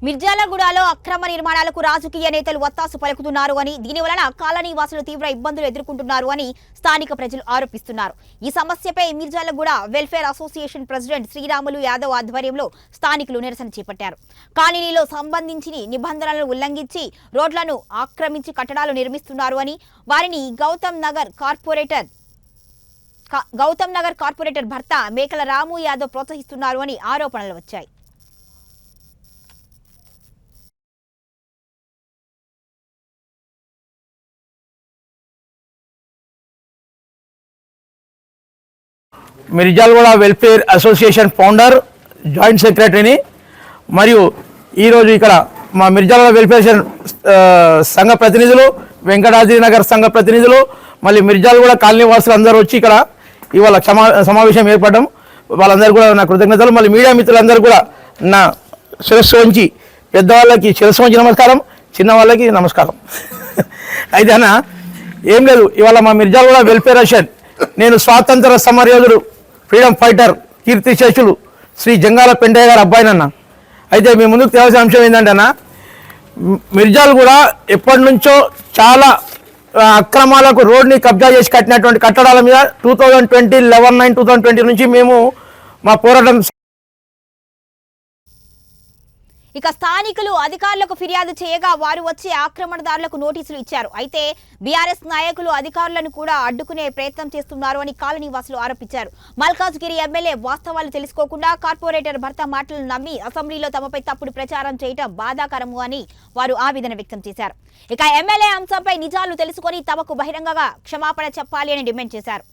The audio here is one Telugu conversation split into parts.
మిర్జాలగూడలో అక్రమ నిర్మాణాలకు రాజకీయ నేతలు ఒత్తాసు పలుకుతున్నారు అని, దీనివలన కాలనీ వాసులు తీవ్ర ఇబ్బందులు ఎదుర్కొంటున్నారు అని స్థానిక ప్రజలు ఆరోపిస్తున్నారు. ఈ సమస్యపై Mirjalguda welfare association president Sriramulu Yadav ఆధ్వర్యంలో స్థానికులు నిరసన చేపట్టారు. కాలనీలో సంబంధించిన నిబంధనలను ఉల్లంఘించి రోడ్లను ఆక్రమించి కట్టడాలు నిర్మిస్తున్నారు అని, వారిని గౌతమ్ నగర్ కార్పొరేటర్ భర్త మేకల రాము యాదవ్ ప్రోత్సహిస్తున్నారు అని ఆరోపణలు వచ్చాయి. Mirjalguda welfare association founder, joint సెక్రటరీని. మరియు ఈరోజు ఇక్కడ మా మిర్జాలగూడ వెల్ఫేర్ సంఘ ప్రతినిధులు, వెంకటాద్రి నగర్ సంఘ ప్రతినిధులు, మళ్ళీ మిర్జాలగూడ కాలనీ వాసులు అందరూ వచ్చి ఇక్కడ ఇవాళ సమావేశం ఏర్పడడం, వాళ్ళందరూ కూడా నా కృతజ్ఞతలు. మళ్ళీ మీడియా మిత్రులందరూ కూడా నా శిరస్సు వంచి, పెద్దవాళ్ళకి శిరస్సు వంచి నమస్కారం, చిన్న వాళ్ళకి నమస్కారం. అయితే అన్న ఏం లేదు, ఇవాళ మా మిర్జాలగూడ వెల్ఫేర్ అసోసియేషన్, నేను స్వాతంత్ర సమరయోధుడు, ఫ్రీడమ్ ఫైటర్, కీర్తిశేషులు శ్రీ జంగాల పెండయ్య గారు అబ్బాయినన్న. అయితే మీ ముందుకు తెలియాల్సిన అంశం ఏంటంటే అన్న, మిర్జాలగూడ ఎప్పటి నుంచో చాలా అక్రమాలకు రోడ్ని కబ్జా చేసి కట్టినటువంటి కట్టడాల మీద 2020 నుంచి మేము మా పోరాటం. ఇక స్థానికులు అధికారులకు ఫిర్యాదు చేయగా వారు వచ్చి ఆక్రమణదారులకు నోటీసులు ఇచ్చారు. అయితే బీఆర్ఎస్ నాయకులు అధికారులను కూడా అడ్డుకునే ప్రయత్నం చేస్తున్నారు అని కాలనీ వాసులు ఆరోపించారు. మల్కాజ్గిరి ఎమ్మెల్యే వాస్తవాలు తెలుసుకోకుండా కార్పొరేటర్ భర్త మాటలను నమ్మి అసెంబ్లీలో తమపై తప్పుడు ప్రచారం చేయడం బాధాకరము అని వారు ఆవేదన వ్యక్తం చేశారు. ఇక ఎమ్మెల్యే అంశంపై నిజాలు తెలుసుకొని తమకు బహిరంగంగా క్షమాపణ చెప్పాలి అని డిమాండ్ చేశారు.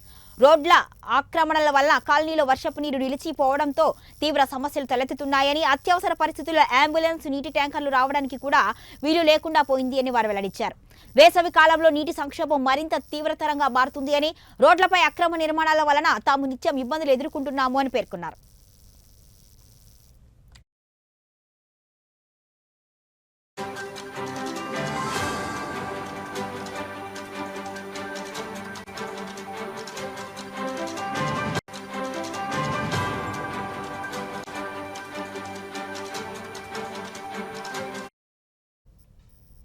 రోడ్ల ఆక్రమణల వల్ల కాలనీలో వర్షపు నీరు నిలిచిపోవడంతో తీవ్ర సమస్యలు తలెత్తుతున్నాయని, అత్యవసర పరిస్థితుల్లో అంబులెన్స్, నీటి ట్యాంకర్లు రావడానికి కూడా వీలు లేకుండా పోయింది అని వారు వెల్లడించారు. వేసవి కాలంలో నీటి సంక్షోభం మరింత తీవ్రతరంగా మారుతుంది అని, రోడ్లపై అక్రమ నిర్మాణాల వలన తాము నిత్యం ఇబ్బందులు ఎదుర్కొంటున్నాము అని పేర్కొన్నారు.